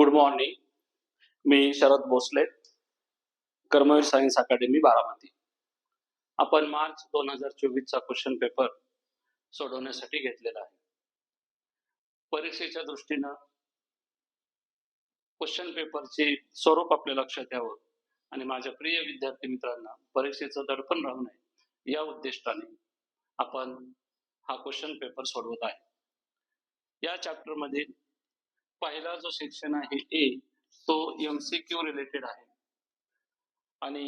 Good morning. मी Sharad Bhosale, Karmaveer science academy Baramati. आपण March 2024 चा क्वेश्चन पेपर सोडवण्यासाठी घेतलेला आहे. परीक्षेच्या दृष्टीनं क्वेश्चन पेपरचे स्वरूप आपल्या लक्षात यावं आणि माझ्या प्रिय विद्यार्थी मित्रांना परीक्षेचं दडपण राहू नये या उद्दिष्टाने आपण हा क्वेश्चन पेपर सोडवत आहे. या चॅप्टर मध्ये पहिला जो सेक्शन आहे ए तो एमसीक्यू रिलेटेड आहे आणि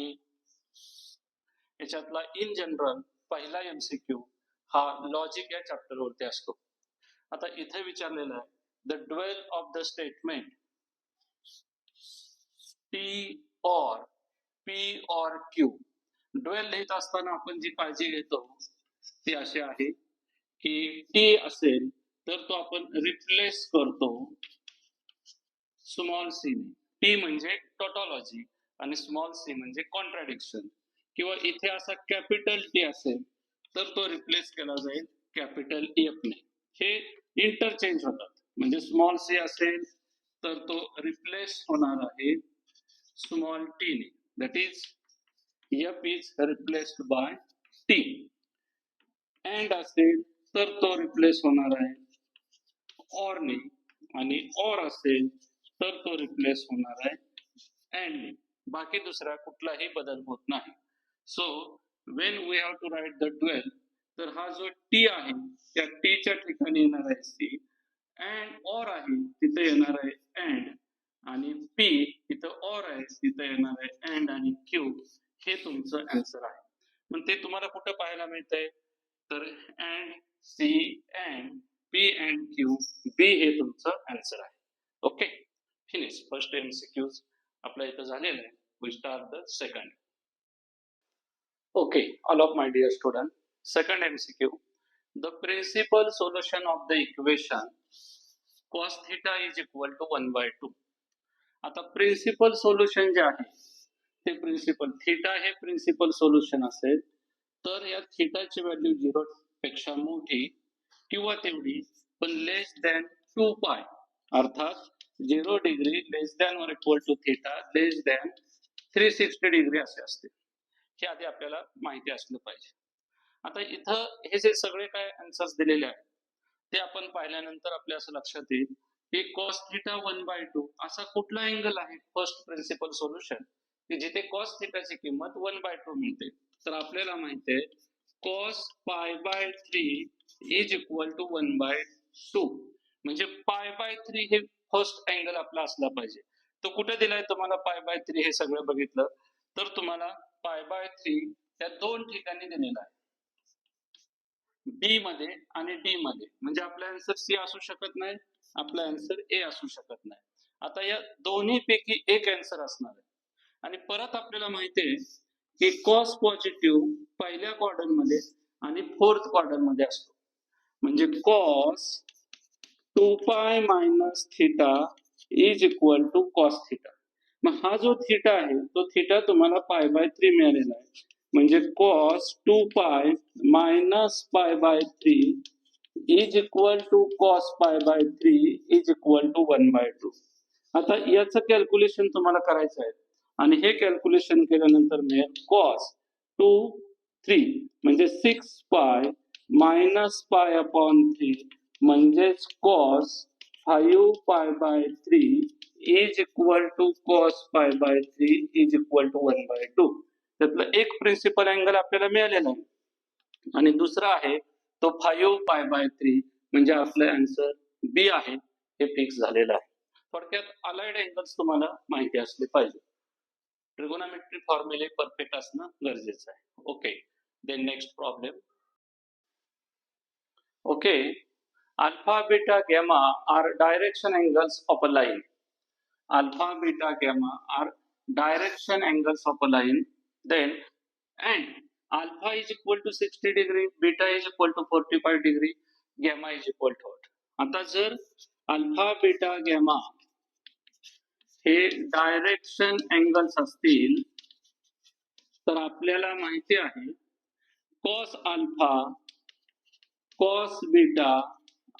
याच्यातला इन जनरल पहिला एमसीक्यू हा लॉजिक या चॅप्टर वरती असतो. आता इथे विचारलेलं आहे the dual of the statement T or P or Q. Dual लिहित असताना आपण जी काळजी घेतो ती अशी आहे की टी असेल तर तो आपण रिप्लेस करतो स्मॉल सी ने. टी म्हणजे टोटॉलॉजी आणि स्मॉल सी म्हणजे कॉन्ट्राडिक्शन. किंवा इथे असा कॅपिटल टी असेल तर तो रिप्लेस केला जाईल कॅपिटल एफ ने. हे इंटरचेंज होतात. म्हणजे स्मॉल सी असेल तर तो रिप्लेस होणार आहे स्मॉल टी ने. That is F is replaced by T. And असेल तर तो रिप्लेस होणार आहे ऑर ने आणि ऑर असेल तर तो रिप्लेस होणार आहे अँड ने. बाकी दुसरा कुठलाही बदल होत नाही. So when we have to write the dual तर हा जो टी आहे त्या टी च्या ठिकाणी येणार आहे सी. अँड ऑर आहे तिथे येणार आहे अँड आणि पी तिथं ऑर आहे तिथे येणार आहे अँड आणि क्यू. हे तुमचं आन्सर आहे. मग ते तुम्हाला कुठं पाहायला मिळतंय तर and C and P and Q B हे तुमचं आन्सर आहे. Okay, finish. फर्स्ट एमसीक्यूज आपल्या इथं झालेलं आहे. We start the second. Okay, all of my dear student, second MCQ. The principal solution of the equation cos theta is equal to 1/2. आता principal solution जे आहे ते प्रिन्सिपल थीटा हे principal solution असेल तर या थीटाची व्हॅल्यू 0 पेक्षा मोठी किंवा तेवढी पण लेस दॅन 2 पाय अर्थात 0 degree less than or equal to theta less than 360 degree असे असते. हे आधी आपल्याला माहिती असलं पाहिजे. आता इथं हे जे सगळे काय आन्सर्स दिलेले आहेत ते आपण पाहिल्यानंतर आपल्या असं लक्षात येईल की cos थीटा 1/2 असा कुठला अँगल आहे फर्स्ट प्रिन्सिपल सोल्युशन की जिथे cos थीटाची किंमत 1/2 मिळते. तर आपल्याला माहिती आहे cos π/3 इज इक्वल टू 1/2. म्हणजे π/3 हे फर्स्ट अँगल आपला असला पाहिजे. तो कुठे दिलाय तुम्हाला π/3 हे सगळं बघितलं तर तुम्हाला π/3 त्या दोन ठिकाणी दिलेला आहे बी मध्ये आणि डी मध्ये. म्हणजे आपला आन्सर सी असू शकत नाही, आपला आन्सर ए असू शकत नाही. आता या दोन्ही पैकी एक आन्सर असणार आहे. आणि परत आपल्याला माहिती आहे की कॉस पॉझिटिव्ह पहिल्या क्वाड्रंट मध्ये आणि फोर्थ क्वाड्रंट मध्ये असतो. म्हणजे cos 2π minus theta is equal to cos theta. मग हा जो थीटा आहे तो थीटा तुम्हाला π/3 मिळालेला आहे. म्हणजे cos 2π minus π/3 is equal to cos π/3 is equal to 1/2. आता याचं कॅल्क्युलेशन तुम्हाला करायचं आहे आणि हे कॅल्क्युलेशन केल्यानंतर मिळेल cos 2/3 म्हणजे 6π मायनस π/3 म्हणजेच cos 5π/3 is equal to cos π/3 is equal to 1/2. त्यातलं एक प्रिन्सिपल अँगल आपल्याला मिळालेला आहे आणि दुसरा आहे तो 5π/3 म्हणजे आपलं आन्सर बी आहे हे फिक्स झालेलं आहे. थोडक्यात अलाइड अँगल्स तुम्हाला माहिती असले पाहिजे. ट्रिगोनोमेट्री फॉर्म्युले परफेक्ट असणं गरजेचं आहे. Okay, then next problem. Okay, alpha beta gamma are direction angles of a line. Alpha beta gamma are direction angles of a line. Then and alpha is equal to 60 degree, beta is equal to 45 degree, gamma is equal to what? आता जर alpha beta gamma हे direction angles असतील तर आपल्याला माहिती आहे cos alpha, cos beta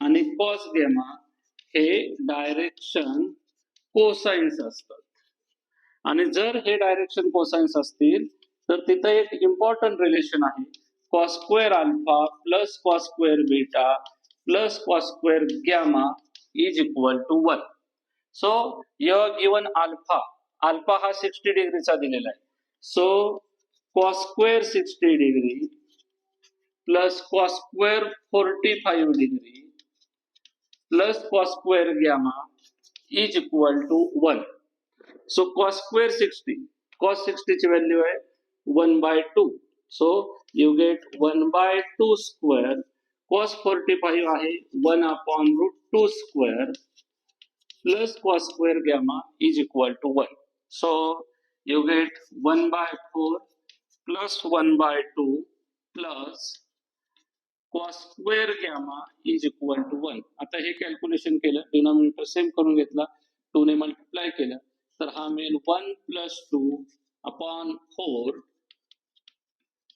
आणि cos gamma हे डायरेक्शन कोसाइन्स असतात आणि जर हे डायरेक्शन कोसाइन्स असतील तर तिथं एक इम्पॉर्टंट रिलेशन आहे, cos square alpha plus cos square beta plus cos square gamma is equal to 1. So your given alpha, alpha हा 60 डिग्रीचा दिलेला आहे. So cos square 60 degree plus cos square 45 degree plus cos square gamma is equal to 1. So cos square 60, cos 60 ची value आहे 1/2. So you get 1/2 square, cos 45 आहे 1/√2 square plus cos square gamma is equal to 1. So you get 1/4 plus 1/2 plus cos square gamma is equal to 1. आता हे calculation केलं, denominator same करून घेतला, 2 ने multiply केलं तर हा मिळेल 1 plus 2/4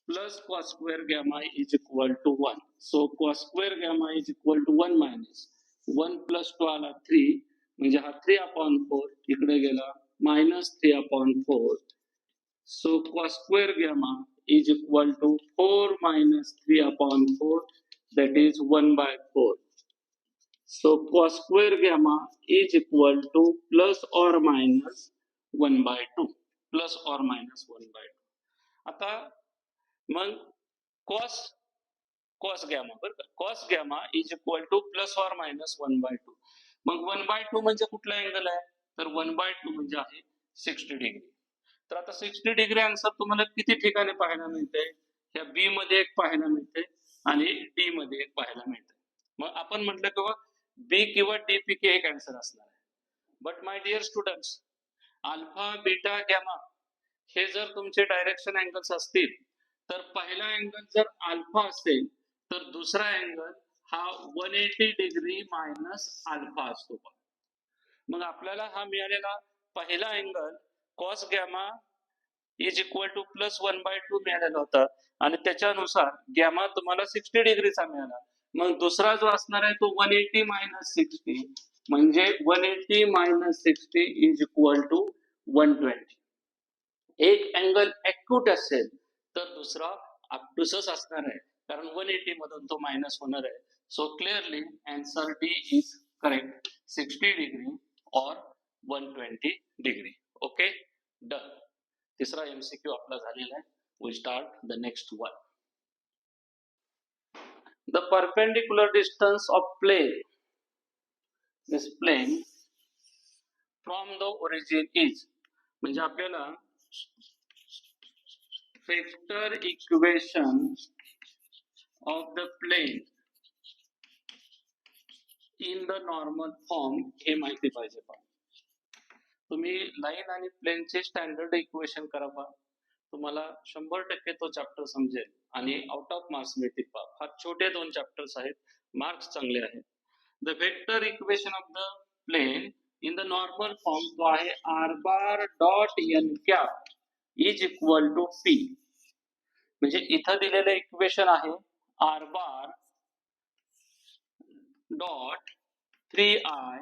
plus cos square gamma is equal to 1. So cos square gamma is equal to 1 minus 1 plus 2 आला 3, म्हणजे हा 3/4 इकडे गेला minus 3/4. So cos square gamma is equal to 4 minus 3/4, that is 1/4. So cos square gamma is equal to plus or minus 1/2. Plus or minus 1/2. आता मग cos gamma बरं का, cos gamma is equal to plus or minus 1/2. मग 1/2 म्हणजे कुठला angle आहे, तर 1/2 म्हणजे आहे 60 डिग्री. तर आता 60 डिग्री आन्सर तुम्हाला किती ठिकाणी पाहायला मिळते, ह्या बी मध्ये एक पाहायला मिळते आणि डी मध्ये एक पाहायला मिळते. मग आपण म्हटलं की बी किंवा डी पैकी एक आन्सर असणार आहे. But my dear students, alpha beta gamma हे जर तुमचे डायरेक्शन अँगल्स असतील तर पहिला अँगल जर अल्फा असेल तर दुसरा अँगल हा 180 डिग्री मायनस अल्फा असतो. मग आपल्याला हा मिळालेला पहिला angle cos gamma is equal two plus 1/2 मिळालेला होता आणि त्याच्यानुसार गॅमा तुम्हाला 60 डिग्रीचा मिळाला. मग दुसरा जो असणार आहे तो 180 मायनस 60, म्हणजे 180 मायनस 60 इज इक्वल टू 120. एक अँगल ऍक्यूट असेल तर दुसरा ऑब्टुसस असणार आहे, कारण 180 मधून तो मायनस होणार आहे. So clearly answer D is correct, 60 degree or 120 degree. Okay, done. तिसरा एमसीक्यू आपला झालेला आहे. We start the next one. The perpendicular distance of plane, this plane from the origin is, म्हणजे आपल्याला vector equation of the plane in the normal form हे माहिती पाहिजे. पण तुम्ही लाईन आणि प्लेनचे स्टँडर्ड इक्वेशन करा पहा, तुम्हाला 100% तो चॅप्टर समजेल आणि आउट ऑफ मार्क्स मिळतील पहा. फार छोटे 2 चॅप्टर्स आहेत, मार्क्स चांगले आहेत. The vector equation of the plane in the normal form तो आहे r bar dot n cap is equal to p. म्हणजे इथं दिलेलं इक्वेशन आहे r bar dot 3i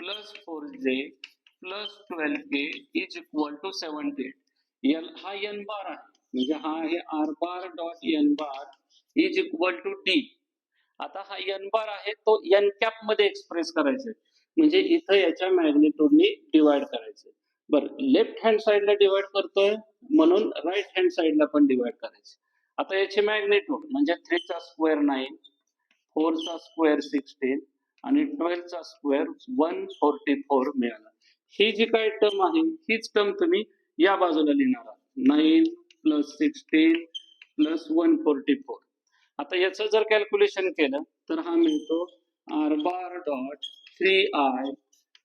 plus 4j plus 12k is equal to 78. L हा N bar आहे, म्हणजे हा आहे R bar dot N bar is equal to D. आता हा एन बार आहे तो एन कॅप मध्ये एक्सप्रेस करायचा आहे, म्हणजे इथं याच्या मॅग्निट्यूडने डिवाइड करायचं. बरं, लेफ्ट हँड साइडला डिवाइड करतोय म्हणून राईट हँड साइडला पण डिवाइड करायचं. आता याचे मॅग्निट्यूड म्हणजे 3 चा स्क्वेअर 9, 4 चा स्क्वेअर 16 आणि 12 चा स्क्वेअर 144 मिळाला. ही जी काही टर्म आहे हीच टर्म तुम्ही या बाजूला लिहिणार आहात, 9 प्लस 16 प्लस 144. आता याचं जर कॅल्क्युलेशन केलं तर हा मिळतो R bar dot 3i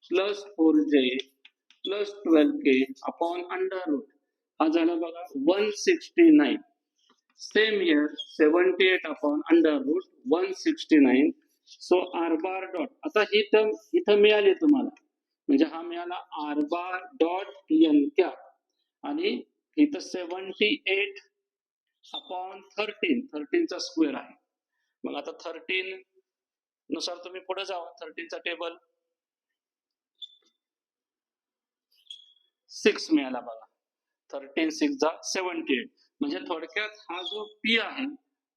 plus 4j plus 12k upon under root. हा झाला बघा 169. Same here 78 upon under root 169. So R bar dot, आता ही टर्म इथं मिळाली तुम्हाला, म्हणजे हा मिळाला R bar dot N cap आणि इथं 78 अपॉन 13 चा स्क्वेअर आहे. मग आता 13 नुसार तुम्ही पुढे जावा, 13 चा टेबल 6 मिळाला बघा. 13 6 जा 78. म्हणजे थोडक्यात हा जो पी आहे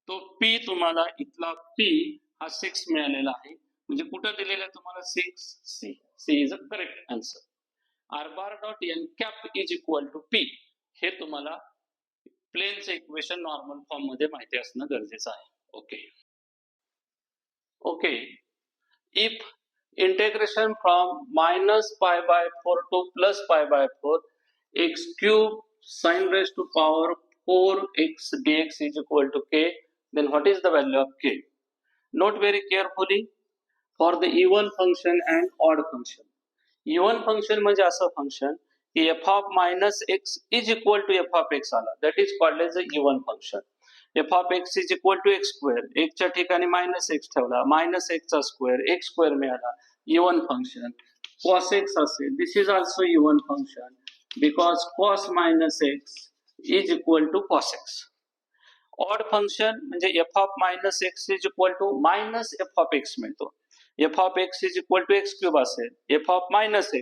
तो पी तुम्हाला इथला पी हा 6 मिळालेला आहे. म्हणजे कुठं दिलेलं आहे तुम्हाला 6 C. C is a correct answer. R bar dot N cap is equal to P हे तुम्हाला प्लेनचे इक्वेशन नॉर्मल फॉर्म मध्ये माहिती असणं गरजेचं आहे. Okay okay. If integration from minus pi by 4 to plus pi by 4 x cube sin raised to power 4x dx is equal to k, then what is the value of k? Note very carefully for the even function and odd function. Even function म्हणजे असं function की f of minus x is equal to f of x आला, that is called as a even function. f of x is equal to x square, x च्या ठिकाणी minus x ठेवला, minus x चा square, x square मिळाला, even function. cos x असेल, this is also even function because cos minus x is equal to cos x. odd function म्हणजे f of minus x is equal to minus f of x मिळतो. f of x is equal to x cube असेल, f of minus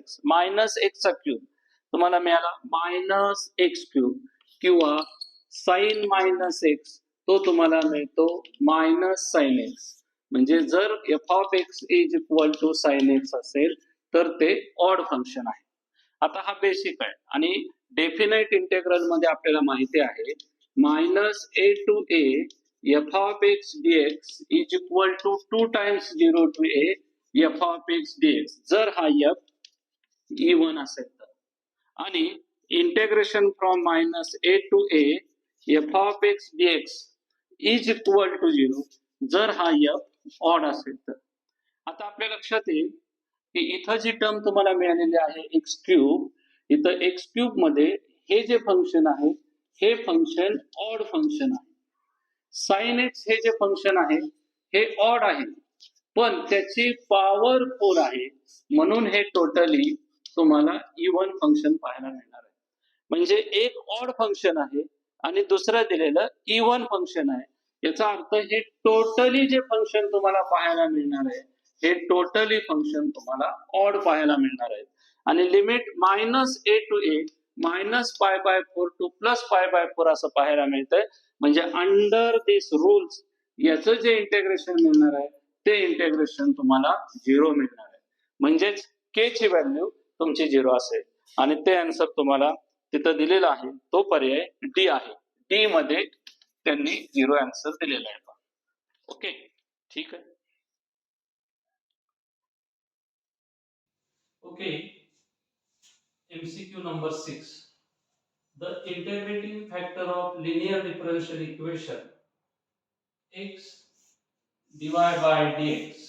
x चा cube तुम्हाला मिळाला minus x cube किंवा sin minus x तो तुम्हाला मिळतो minus sin x. म्हणजे जर f of x is equal to sin x असेल तर ते ऑड फंक्शन आहे. आता हा बेसिक आहे आणि डेफिनेट इंटेग्रल मध्ये आपल्याला माहिती आहे minus a to a f of x dx is equal to 2 times 0 to a f of x dx जर हा f even असेल तर, आणि integration from minus a to a f of x dx is equal to 0 जर हा f odd असेल तर. आता आपल्या लक्षात येईल की इथं जी टर्म तुम्हाला मिळालेली आहे x क्यूब, इथं x क्यूब मध्ये हे जे फंक्शन आहे हे फंक्शन ऑड फंक्शन आहे. साइन एक्स हे जे फंक्शन आहे हे ऑड आहे पण त्याची पॉवर 4 आहे म्हणून हे टोटली तुम्हाला इवन फंक्शन पाहायला मिळणार आहे. म्हणजे एक ऑड फंक्शन आहे आणि दुसरं दिलेलं इवन फंक्शन आहे. याचा अर्थ हे टोटली जे फंक्शन तुम्हाला पाहायला मिळणार आहे हे टोटली फंक्शन तुम्हाला ऑड पाहायला मिळणार आहे. आणि limit minus A to A minus pi by 4 to plus pi by 4 असं पाहायला मिळतंय. म्हणजे अंडर दिस रूल्स याचं जे इंटेग्रेशन मिळणार आहे ते इंटेग्रेशन तुम्हाला 0 मिळणार आहे. म्हणजेच के ची व्हॅल्यू तुमची 0 असेल आणि ते आन्सर तुम्हाला तिथं दिलेला आहे तो पर्याय डी आहे. डी मध्ये त्यांनी 0 आन्सर दिलेला आहे. ओके ठीक आहे. Okay MCQ number 6. The integrating factor of linear differential equation x dy by dx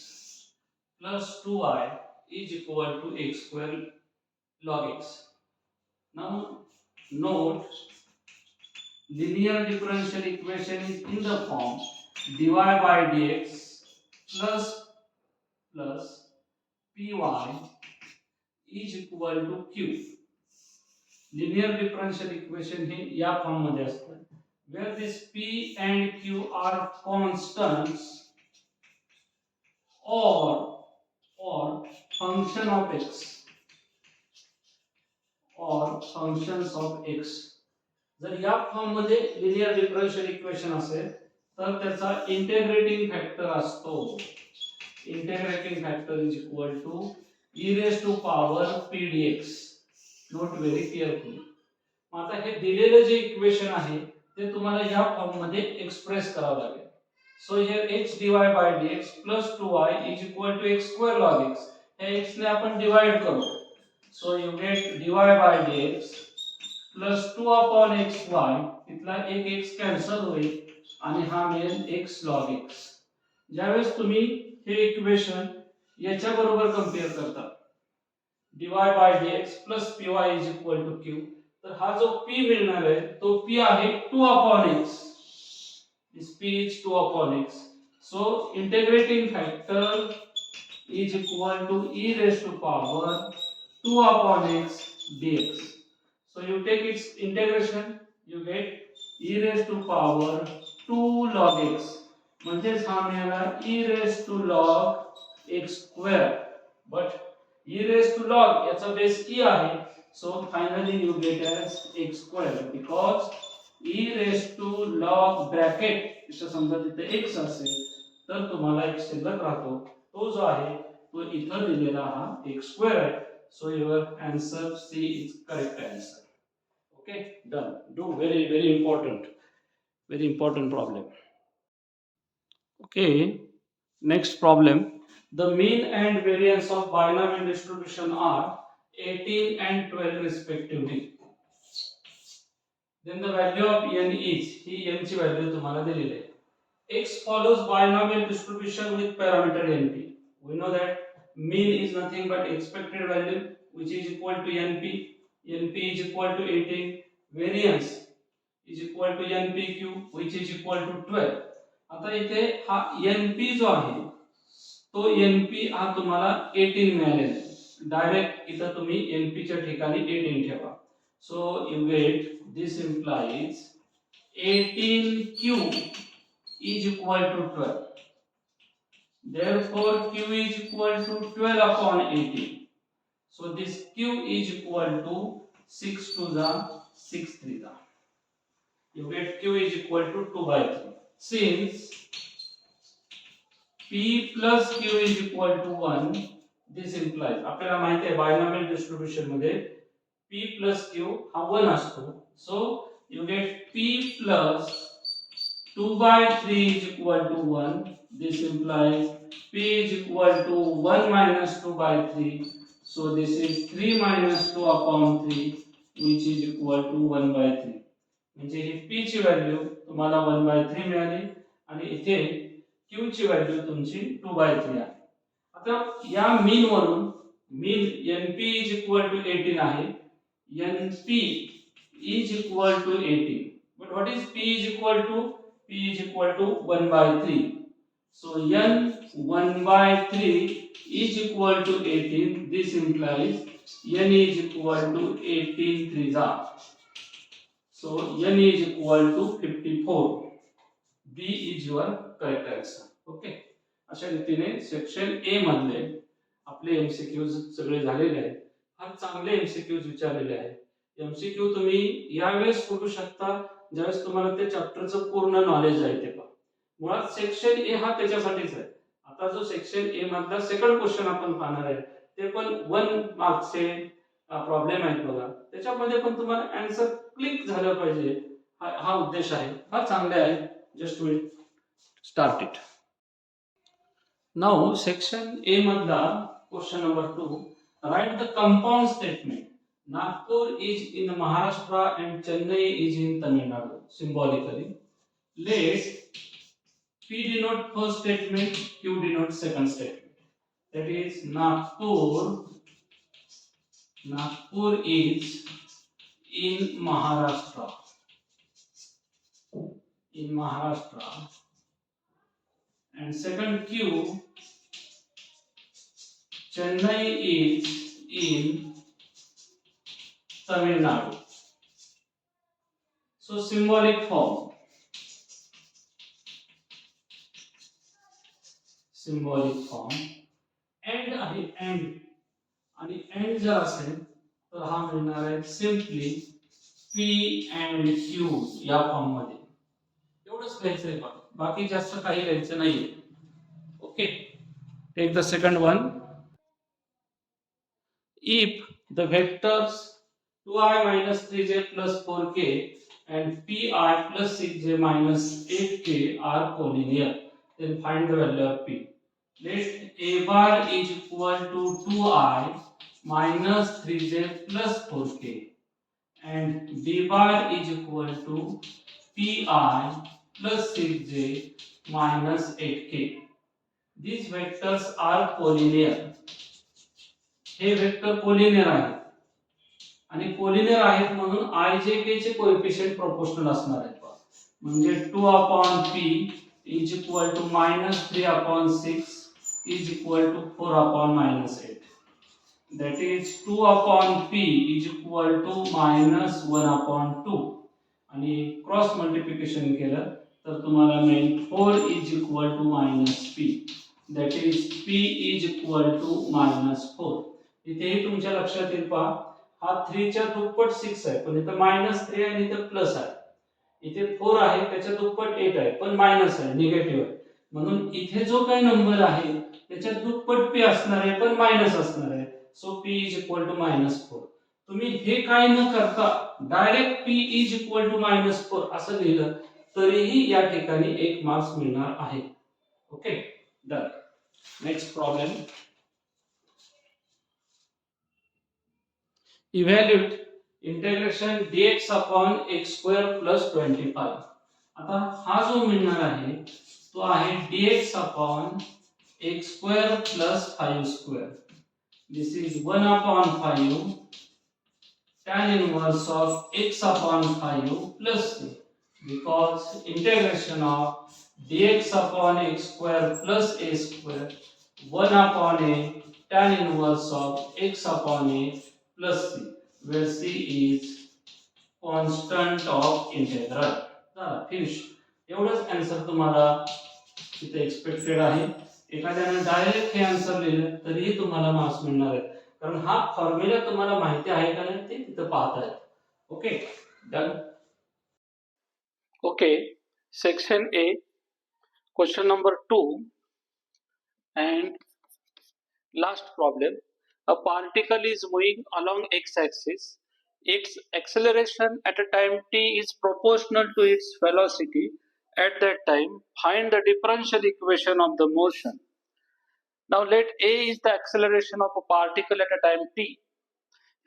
plus 2y is equal to x square log x. Now note linear differential equation is in the form dy by dx plus py is equal to q. Linear differential equation हे या form मध्ये असतं where this p and q are constants or function of x or functions of x. जर या form मध्ये linear differential equation असेल तर त्याचा इंटिग्रेटिंग फॅक्टर असतो. Integrating factor is equal to e raised to power p dx. Note very carefully. आता हे दिलेलं जे इक्वेशन आहे ते तुम्हाला या फॉर्म मध्ये एक्सप्रेस करावं लागेल. So here x dy by dx plus 2y is equal to x square log x. हे x ने आपण डिवाइड करू. So you gate dy by dx plus 2 upon xy. इथला एक x कॅन्सल होईल आणि हा मिळेल x log x. ज्यावेळेस तुम्ही हे इक्वेशन याच्या बरोबर कंपेअर करता dy by dx plus py is equal to q, तर हा जो p मिळणार आहे तो p आहे 2 upon x. this p is 2 upon x. so integrating factor is equal to e raised to power 2 upon x dx. so you take its integration, you get e raised to power 2 log x. म्हणजेच हा मिळाला e raised to log x square. but e raised to log याचा base e आहे So finally you get as x square because e raised to log bracket इथं समजा तिथे x असेल तर तुम्हाला एक शिल्लक राहतो तो जो आहे तो इथं दिलेला हा x स्क्वेअर आहे. So your answer C is correct answer. Okay, done. Do very important problem. Okay, next problem. The mean and variance of binomial distribution are 18 and 12 respectively. Then the value of n is, he n ची value तुम्हाला दिलेली आहे. X follows binomial distribution with parameter np. We know that mean is nothing but expected value which is equal to np. np is equal to 18. Variance is equal to npq which is equal to 12. आता इथे हा np जो आहे तो np हा तुम्हाला 18 मिळालेला आहे. डायरेक्ट इथं तुम्ही np च्या ठिकाणी 18 ठेवा. So you get this implies 18q is equal to 12. Therefore q is equal to 12 upon 18. So this q is equal to 6 to the 6 3 the. You get q is equal to 2 by 3. Since p plus q is equal to 1, this implies आपल्याला माहिती आहे binomial distribution मध्ये p plus q हा 1 असतो. So you get p plus 2 by 3 is equal to 1. This implies p is equal to 1 minus 2 by 3. So this is 3 minus 2 upon 3 which is equal to 1 by 3. म्हणजे ही p ची value तुम्हाला 1 by 3 मिळाली आणि इथे q ची value तुमची 2 by 3 आहे. आता या मीन वरून मीन np is equal to 18 आहे. np is equal to 18. But what is p is equal to? P is equal to 1 by 3. So n 1 by 3 is equal to 18. This implies n is equal to 18 3s are. So n is equal to 54. B is your correct answer. Okay. अशा रीतीने section A मधले आपले MCQs सगळे झालेले आहेत. फार चांगले MCQs विचारलेले आहेत. एमसीक्यू तुम्ही यावेळेस करू शकता ज्यावेळेस तुम्हाला ते चॅप्टरचं पूर्ण नॉलेज आहे ते पहा. मुळात सेक्शन ए हा त्याच्यासाठीच आहे. आता जो सेक्शन ए मधला सेकंड क्वेश्चन आपण पाहणार आहे ते पण 1 मार्क्सचे प्रॉब्लेम आहेत बघा. त्याच्यामध्ये पण तुम्हाला आन्सर क्लिक झालं पाहिजे हा उद्देश आहे. फार चांगले आहे. Just we start it. Now section A madla question number 2. Write the compound statement. Nagpur is in Maharashtra and Chennai is in Tamil Nadu. Symbolically, let P denote first statement, Q denote second statement. That is Nagpur is in Maharashtra. In Maharashtra. And second Q, Chennai is in Tamil Nadu. So symbolic form. Symbolic form. And आहे and आणि and जर असेल तर हा मिळणार आहे simply P and Q या form मध्ये. एवढंच लिहायचंय बघा. बाकी जास्त काही लिहायचं नाहीये. Okay. Take the second one. If the vectors 2i minus 3j plus 4k and pi plus 6j minus 8k are collinear, then find the value of p. Let a bar is equal to 2i minus 3j plus 4k and b bar is equal to pi plus 6j minus 8k. These vectors are collinear. हे vector collinear आहेत आणि collinear आहेत म्हणून i j k चे coefficient proportional असणार आहेत. म्हणजे 2 upon p is equal to -3 upon 6 is equal to 4 upon -8. That is 2 upon p is equal to -1 upon 2 आणि क्रॉस मल्टिप्लिकेशन केलं तर तुम्हाला मिळेल 4 is equal to -p. That is p is equal to -4. इथेही तुमच्या लक्षात येईल पहा हा 3 च्या दुप्पट 6 आहे, पण इथं -3 आहे आणि इथं प्लस आहे. इथे 4 आहे, त्याच्या दुप्पट 8 आहे, पण मायनस आहे, निगेटिव्ह आहे. म्हणून इथे जो काही नंबर आहे त्याच्या दुप्पट p असणार आहे, पण मायनस असणार आहे. So p is equal to -4. तुम्ही हे काय न करता direct p is equal to -4 असं लिहिलं तरीही या ठिकाणी 1 मार्क्स मिळणार आहे. Okay, done. Next problem. Evaluate integration dx upon x square plus 25. आता हा जो मिळणार आहे तो आहे dx upon x square plus 5 square. This is 1 upon 5 tan inverse of x upon 5 plus c, because integration of dx upon x square plus a square 1 upon a tan inverse of x upon a plus c, where c is constant of integral. Finish. एवढंच answer तुम्हाला इथे expected आहे. एखाद्याने direct हे answer लिहिलं तरीही तुम्हाला marks मिळणार आहेत, कारण हा फॉर्म्युला तुम्हाला माहिती आहे का नाही ते तिथे पाहताय. Okay, done. Okay, section A, question number 2 and last problem. A particle is moving along x-axis. Its acceleration at a time t is proportional to its velocity at that time. Find the differential equation of the motion. Now let a is the acceleration of a particle at a time t.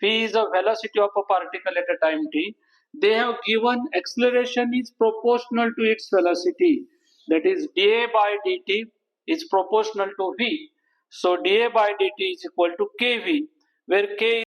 V is the velocity of a particle at a time t. They have given acceleration is proportional to its velocity. That is dA by dt is proportional to v. So dA by dt is equal to kv, where k